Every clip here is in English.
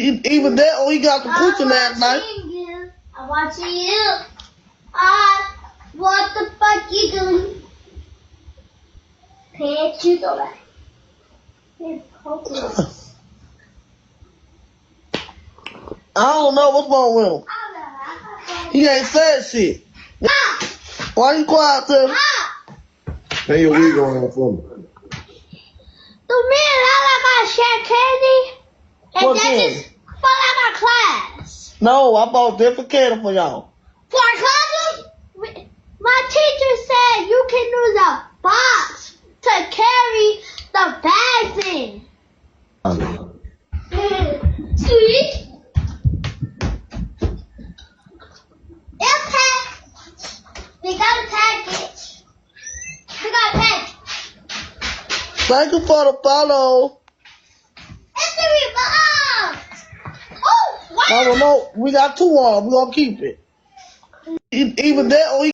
Even that, oh, he got the picture last night. I'm watching you. What the fuck you doing? Pay attention to that. It's hopeless. I don't know what's wrong with him. He ain't said shit. Why you quiet, Tim? Hey, your wig on for me. The man I got share candy, and What that candy? just fall out my class. No, I bought different candy for y'all. For classes, my teacher said you can use a box to carry the bags in. Sweet. Okay. We got a package. We got a package. Thank you for the follow. It's the remote. Oh, wow. My remote, we got two of them. We're going to keep it. Even that, oh, he...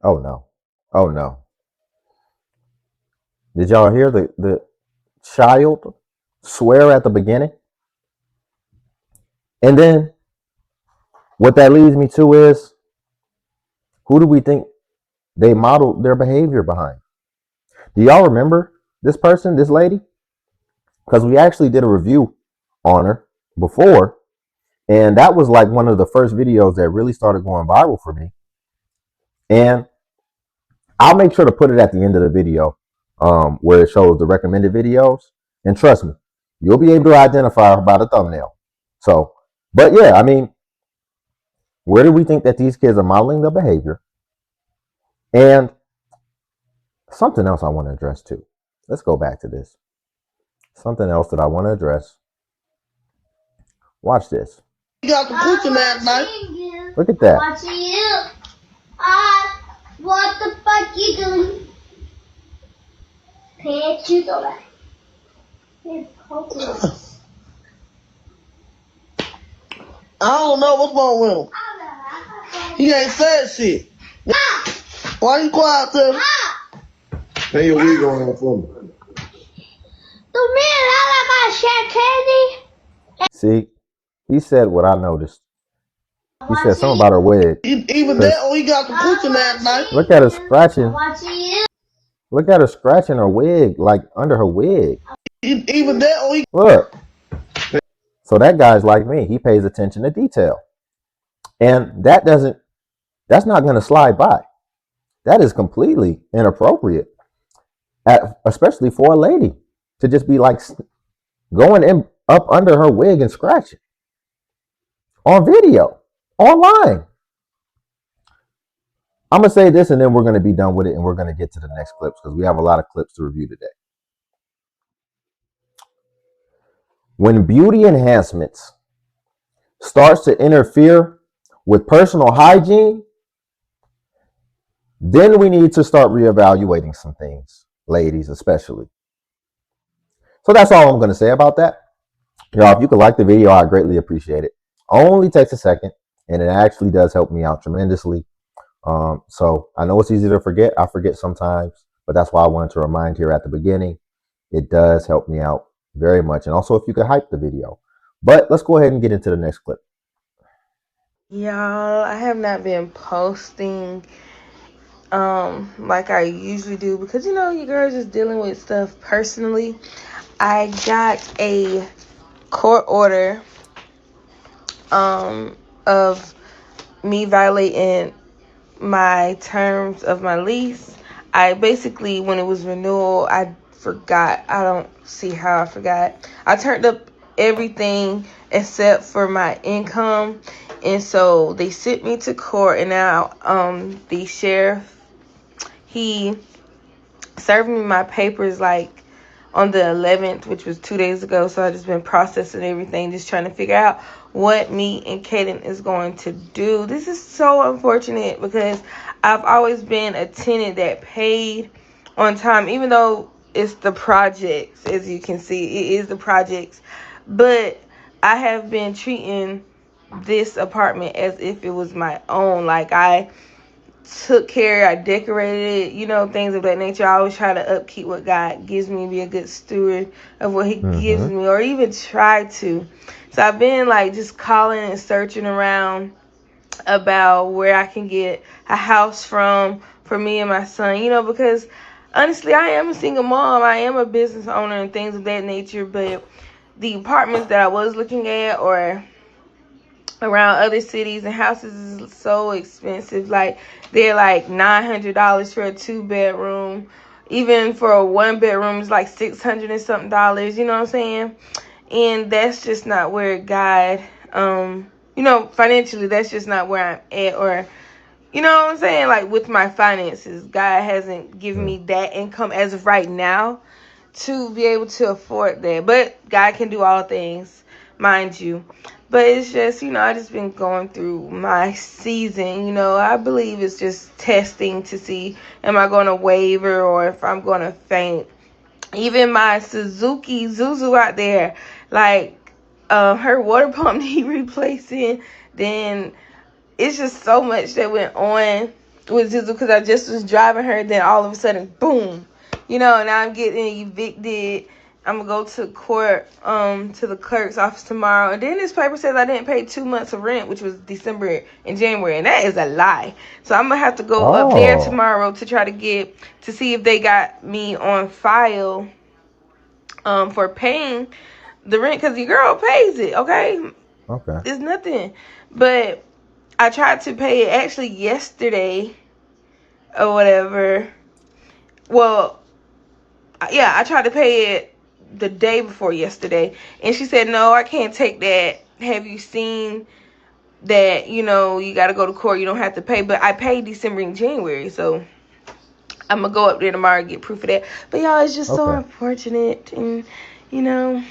Oh no. Oh no. Did y'all hear the child swear at the beginning? And then what that leads me to is, who do we think they modeled their behavior behind? Do y'all remember this person, this lady? Because we actually did a review on her before, and that was like one of the first videos that really started going viral for me. And I'll make sure to put it at the end of the video, where it shows the recommended videos. And trust me, you'll be able to identify her by the thumbnail. So, but yeah, I mean, where do we think that these kids are modeling their behavior? And something else I want to address too. Let's go back to this. Something else that I want to address. Watch this. He got the picture last night. Look at that. I'm watching you. What the fuck you doing? Pay attention to that. It's hopeless. I don't know what's wrong with him. He ain't said shit. Why you quiet, Tim? Hey, your wig on for me. The man I got share candy. See, he said what I noticed. He said something about her wig. Even that, oh, he got the picture last night. Look at her scratching. I'm watching you. Look at her scratching her wig, like under her wig. Even that, oh, he... Look. So that guy's like me. He pays attention to detail. And that's not going to slide by. That is completely inappropriate, especially for a lady to just be like going in up under her wig and scratching on video, online. I'm going to say this and then we're going to be done with it and we're going to get to the next clips because we have a lot of clips to review today. When beauty enhancements starts to interfere with personal hygiene, then we need to start reevaluating some things, ladies especially. So that's all I'm going to say about that. Y'all, if you could like the video, I greatly appreciate it. Only takes a second, and it actually does help me out tremendously. So I know it's easy to forget. I forget sometimes, but that's why I wanted to remind here at the beginning. It does help me out very much. And also if you could hype the video. But let's go ahead and get into the next clip. Y'all, I have not been posting like I usually do because, you know, you girls just dealing with stuff personally. I got a court order of me violating my terms of my lease. I basically, when it was renewal, I forgot. I don't see how I forgot. I turned up everything except for my income, and so they sent me to court. And now the sheriff, he served me my papers like on the 11th, which was 2 days ago. So I just been processing everything, just trying to figure out what me and Kaden is going to do. This is so unfortunate because I've always been a tenant that paid on time, even though it's the projects. As you can see, it is the projects, but I have been treating this apartment as if it was my own. Like, I took care, I decorated it, you know, things of that nature. I always try to upkeep what God gives me, be a good steward of what He gives me, or even try to. So I've been like just calling and searching around about where I can get a house from for me and my son, you know, because honestly, I am a single mom, I am a business owner and things of that nature, but the apartments that I was looking at or around other cities and houses is so expensive. Like they're like $900 for a 2-bedroom. Even for a 1-bedroom is like $600 and something dollars. You know what I'm saying? And that's just not where God, you know, financially, that's just not where I'm at. Or you know what I'm saying? Like with my finances, God hasn't given me that income as of right now to be able to afford that. But God can do all things, mind you. But it's just, you know, I just been going through my season. You know, I believe it's just testing to see am I going to waver or if I'm going to faint. Even my Suzuki Zuzu out there, like her water pump need replacing. Then it's just so much that went on with Zuzu because I just was driving her. Then all of a sudden, boom, you know, now I'm getting evicted. I'm gonna go to court, to the clerk's office tomorrow. And then this paper says I didn't pay 2 months of rent, which was December and January, and that is a lie. So I'm gonna have to go up there tomorrow to try to see if they got me on file, for paying the rent, because your girl pays it. Okay, it's nothing. But I tried to pay it actually yesterday or whatever. Well, yeah, I tried to pay it the day before yesterday, and she said, no, I can't take that. Have you seen that, you know, you got to go to court, you don't have to pay? But I paid December and January, so I'm going to go up there tomorrow and get proof of that. But y'all, it's just so unfortunate, and, you know,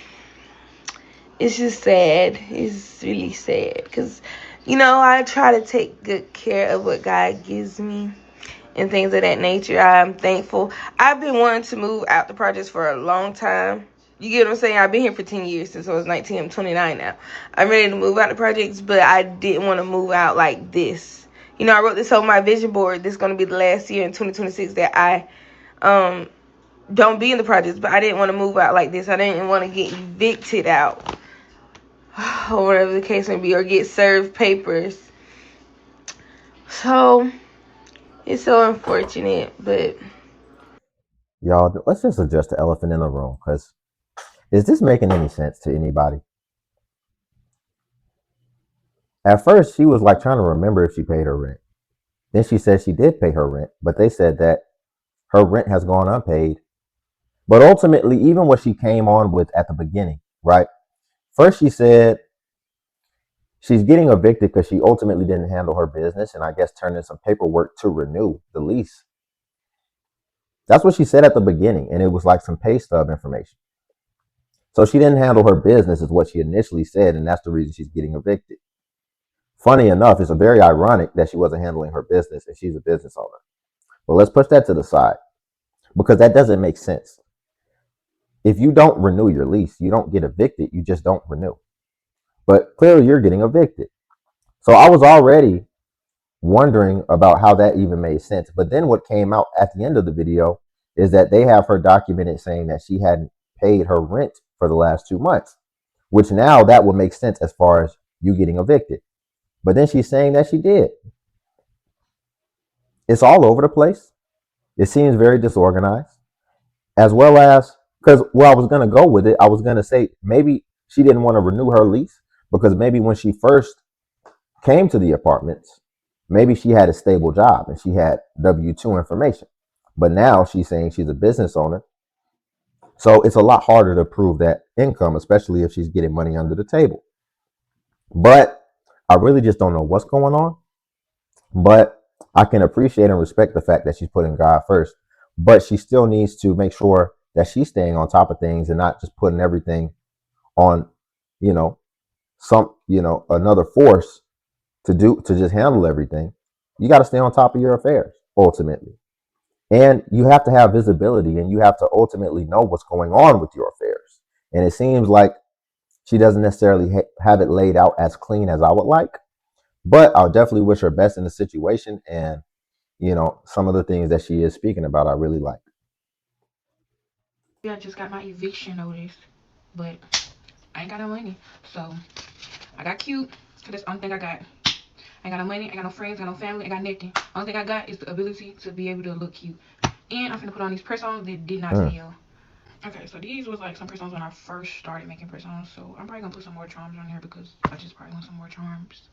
it's just sad. It's really sad, because, you know, I try to take good care of what God gives me and things of that nature. I'm thankful. I've been wanting to move out the projects for a long time. You get what I'm saying? I've been here for 10 years since I was 19. I'm 29 now. I'm ready to move out the projects, but I didn't want to move out like this. You know, I wrote this on my vision board. This is going to be the last year in 2026 that I don't be in the projects, but I didn't want to move out like this. I didn't want to get evicted out or whatever the case may be, or get served papers. So it's so unfortunate, but Y'all, let's just address the elephant in the room, because is this making any sense to anybody? At first, she was like trying to remember if she paid her rent. Then she said she did pay her rent, but they said that her rent has gone unpaid. But ultimately, even what she came on with at the beginning, right? First, she said she's getting evicted because she ultimately didn't handle her business and I guess turned in some paperwork to renew the lease. That's what she said at the beginning, and it was like some pay stub information. So she didn't handle her business is what she initially said, and that's the reason she's getting evicted. Funny enough, it's very ironic that she wasn't handling her business and she's a business owner. But let's push that to the side, because that doesn't make sense. If you don't renew your lease, you don't get evicted, you just don't renew. But clearly you're getting evicted. So I was already wondering about how that even made sense. But then what came out at the end of the video is that they have her documented saying that she hadn't paid her rent for the last 2 months, which now that would make sense as far as you getting evicted. But then she's saying that she did. It's all over the place. It seems very disorganized, as well as, because where I was going to go with it, I was going to say maybe she didn't want to renew her lease because maybe when she first came to the apartments, maybe she had a stable job and she had W-2 information. But now she's saying she's a business owner. So it's a lot harder to prove that income, especially if she's getting money under the table. But I really just don't know what's going on. But I can appreciate and respect the fact that she's putting God first. But she still needs to make sure that she's staying on top of things and not just putting everything on, another force to just handle everything. You got to stay on top of your affairs ultimately. And you have to have visibility, and you have to ultimately know what's going on with your affairs. And it seems like she doesn't necessarily have it laid out as clean as I would like, but I'll definitely wish her best in the situation. And some of the things that she is speaking about, I really like. I just got my eviction notice, but I ain't got no money. So I got cute, because that's the only thing I got. I ain't got no money, I ain't got no friends, I got no family, I got nothing. Only thing I got is the ability to be able to look cute. And I'm finna put on these press-ons that did not sell. Okay, so these was like some press-ons when I first started making press-ons. So I'm probably gonna put some more charms on there because I just probably want some more charms.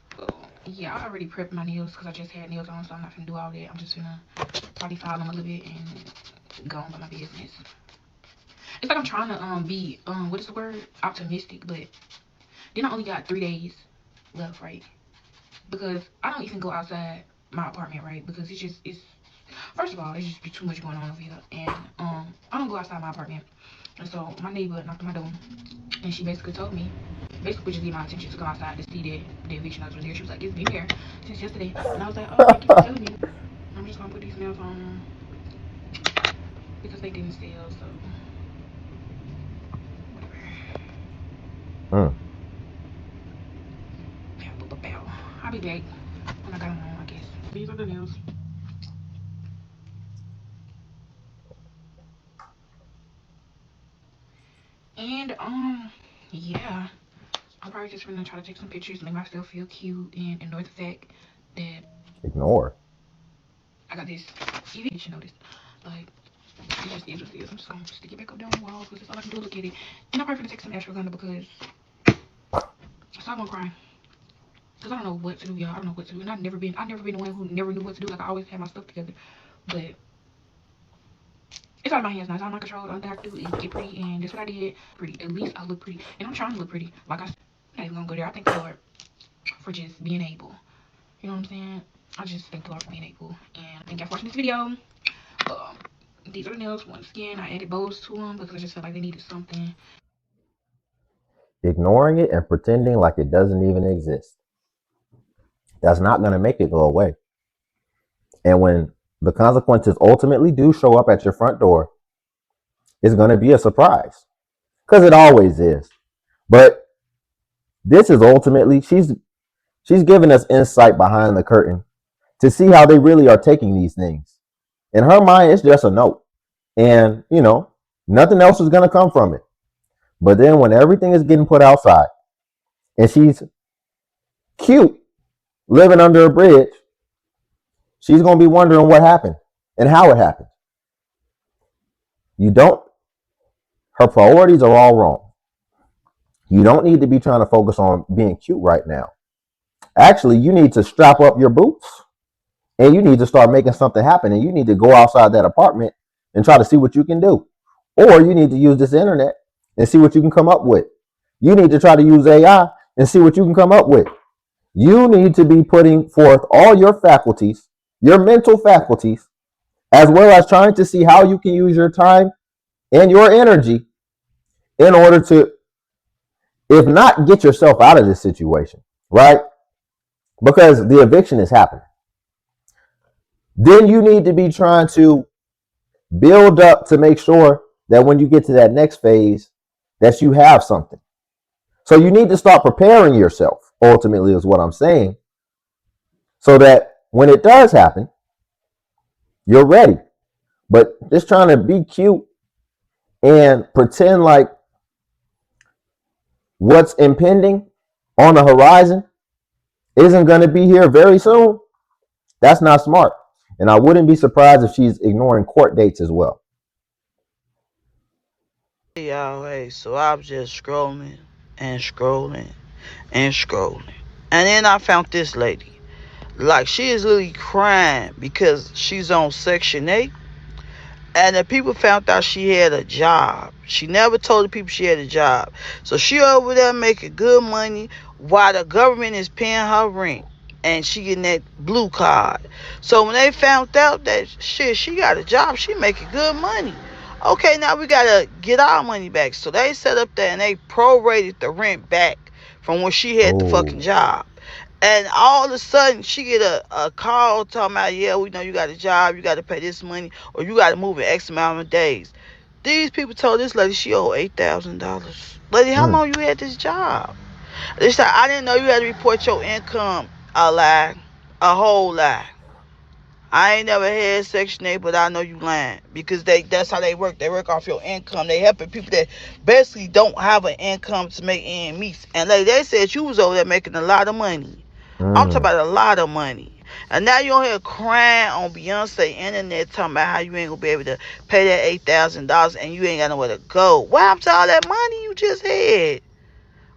Yeah, I already prepped my nails because I just had nails on, so I'm not gonna do all that. I'm just gonna probably file them a little bit and go on about my business. It's like I'm trying to be what is the word? Optimistic, but then I only got 3 days left, right? Because I don't even go outside my apartment, right? Because it's first of all, there's just be too much going on over here, and I don't go outside my apartment. And so my neighbor knocked on my door, and she basically told me, basically just gave my attention to come outside to see that the eviction notice was there. She was like, it's been there since yesterday, and I was like, oh, thank you for telling me. I'm just gonna put these nails on because they didn't sell, so whatever. I'll be back when I got them on, I guess. These are the nails. And yeah, I'm probably just gonna try to take some pictures, make myself feel cute, and ignore the fact that I got this eviction notice. Like, it just is what it is. I'm just gonna stick it back up down the wall because that's all I can do. Look at it. And I'm probably gonna take some ashwagandha because I saw one crying. Cause I don't know what to do, y'all. I don't know what to do. And I've never been the one who never knew what to do. Like, I always had my stuff together, but it's out of my hands now. It's out of my control. The only thing I can do is get pretty, and that's what I did. Pretty. At least I look pretty, and I'm trying to look pretty. Like I said, I'm not even gonna go there. I thank the Lord for just being able. You know what I'm saying? I just thank the Lord for being able. And thank y'all for watching this video. These are the nails. Once again, I added bows to them because I just felt like they needed something. Ignoring it and pretending like it doesn't even exist. That's not going to make it go away. And when the consequences ultimately do show up at your front door, it's going to be a surprise. Because it always is. But this is ultimately, she's giving us insight behind the curtain to see how they really are taking these things. In her mind, it's just a note. And, nothing else is going to come from it. But then when everything is getting put outside and she's cute, living under a bridge, she's going to be wondering what happened and how it happened. Her priorities are all wrong. You don't need to be trying to focus on being cute right now. Actually, you need to strap up your boots and you need to start making something happen, and you need to go outside that apartment and try to see what you can do. Or you need to use this internet and see what you can come up with. You need to try to use AI and see what you can come up with. You need to be putting forth all your faculties, your mental faculties, as well as trying to see how you can use your time and your energy in order to, if not get yourself out of this situation, right? Because the eviction is happening. Then you need to be trying to build up to make sure that when you get to that next phase, that you have something. So you need to start preparing yourself, ultimately, is what I'm saying, so that when it does happen, you're ready. But just trying to be cute and pretend like what's impending on the horizon isn't going to be here very soon, that's not smart. And I wouldn't be surprised if she's ignoring court dates as well. Hey y'all, hey, so I was just scrolling and scrolling and scrolling. And then I found this lady. Like, she is literally crying because she's on Section 8. And the people found out she had a job. She never told the people she had a job. So she over there making good money while the government is paying her rent. And she getting that blue card. So when they found out that shit, she got a job, she making good money. Okay, now we gotta get our money back. So they set up there and they prorated the rent back from when she had the fucking job. And all of a sudden, she get a call talking about, yeah, we know you got a job, you got to pay this money, or you got to move in X amount of days. These people told this lady she owed $8,000. Lady, how long you had this job? They said, I didn't know you had to report your income. A lie. A whole lie. I ain't never had Section 8, but I know you lying. Because that's how they work. They work off your income. They helping people that basically don't have an income to make ends meet. And like they said, you was over there making a lot of money. I'm talking Mm. about a lot of money. And now you on here crying on Beyonce internet talking about how you ain't gonna be able to pay that $8,000 and you ain't got nowhere to go. What happened to all that money you just had?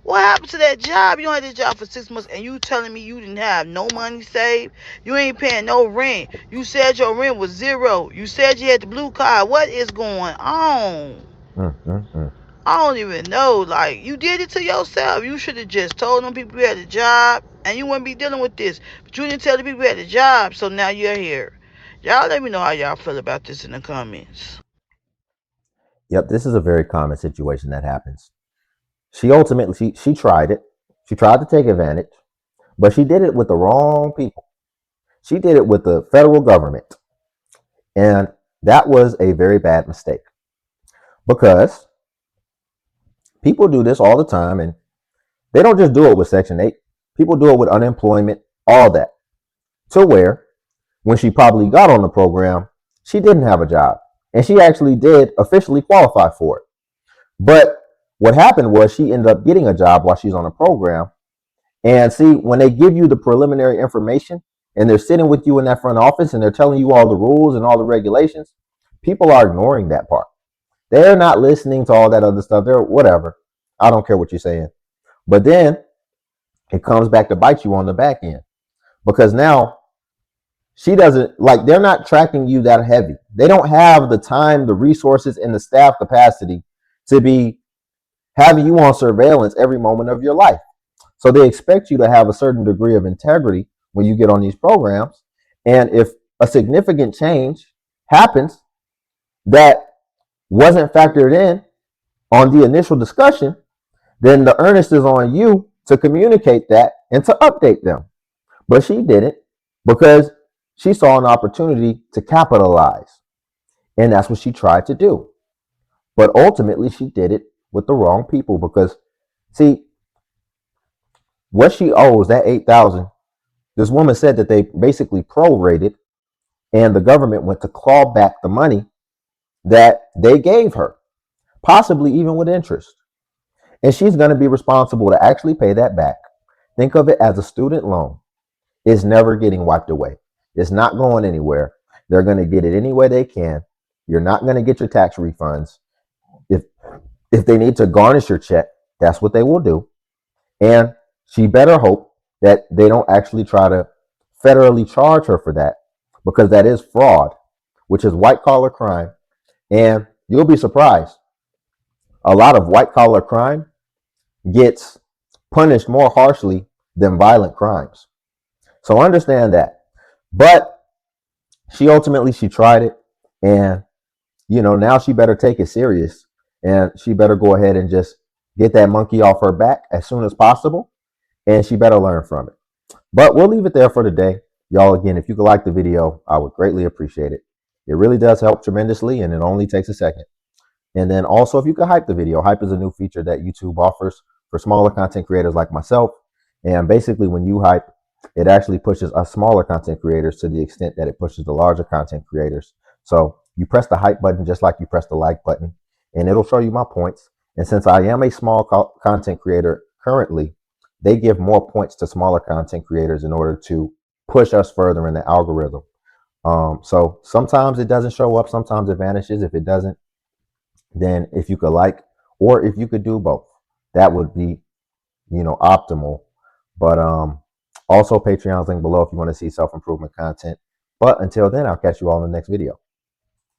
What happened to that job? You had this job for 6 months and you telling me you didn't have no money saved? You ain't paying no rent. You said your rent was zero. You said you had the blue card. What is going on? Mm, mm, mm. I don't even know. Like, you did it to yourself. You should have just told them people you had a job and you wouldn't be dealing with this. But you didn't tell the people you had a job, so now you're here. Y'all let me know how y'all feel about this in the comments. Yep, this is a very common situation that happens. She ultimately she tried it. She tried to take advantage, but she did it with the wrong people. She did it with the federal government. And that was a very bad mistake because people do this all the time, and they don't just do it with Section 8. People do it with unemployment, all that. To where when she probably got on the program, she didn't have a job. And she actually did officially qualify for it. But what happened was she ended up getting a job while she's on the program. And see, when they give you the preliminary information and they're sitting with you in that front office and they're telling you all the rules and all the regulations, people are ignoring that part. They're not listening to all that other stuff. They're whatever. I don't care what you're saying. But then it comes back to bite you on the back end because now she doesn't like they're not tracking you that heavy. They don't have the time, the resources, and the staff capacity to be having you on surveillance every moment of your life. So they expect you to have a certain degree of integrity when you get on these programs. And if a significant change happens that wasn't factored in on the initial discussion, then the earnest is on you to communicate that and to update them. But she didn't because she saw an opportunity to capitalize. And that's what she tried to do. But ultimately, she did it with the wrong people because, see, what she owes, that 8,000, this woman said that they basically prorated and the government went to claw back the money that they gave her, possibly even with interest. And she's going to be responsible to actually pay that back. Think of it as a student loan. It's never getting wiped away. It's not going anywhere. They're going to get it any way they can. You're not going to get your tax refunds. If they need to garnish your check, that's what they will do. And she better hope that they don't actually try to federally charge her for that because that is fraud, which is white collar crime. And you'll be surprised. A lot of white collar crime gets punished more harshly than violent crimes. So understand that. But she tried it, and now she better take it serious, and she better go ahead and just get that monkey off her back as soon as possible, and she better learn from it. But we'll leave it there for today. Y'all, again, if you could like the video, I would greatly appreciate it. It really does help tremendously, and it only takes a second. And then also, if you could hype the video, hype is a new feature that YouTube offers for smaller content creators like myself. And basically, when you hype, it actually pushes us smaller content creators to the extent that it pushes the larger content creators. So you press the hype button just like you press the like button, and it'll show you my points. And since I am a small content creator currently, they give more points to smaller content creators in order to push us further in the algorithm. So sometimes it doesn't show up, sometimes it vanishes. If it doesn't, then if you could like, or if you could do both, that would be, optimal. But also Patreon's link below if you want to see self-improvement content. But until then, I'll catch you all in the next video.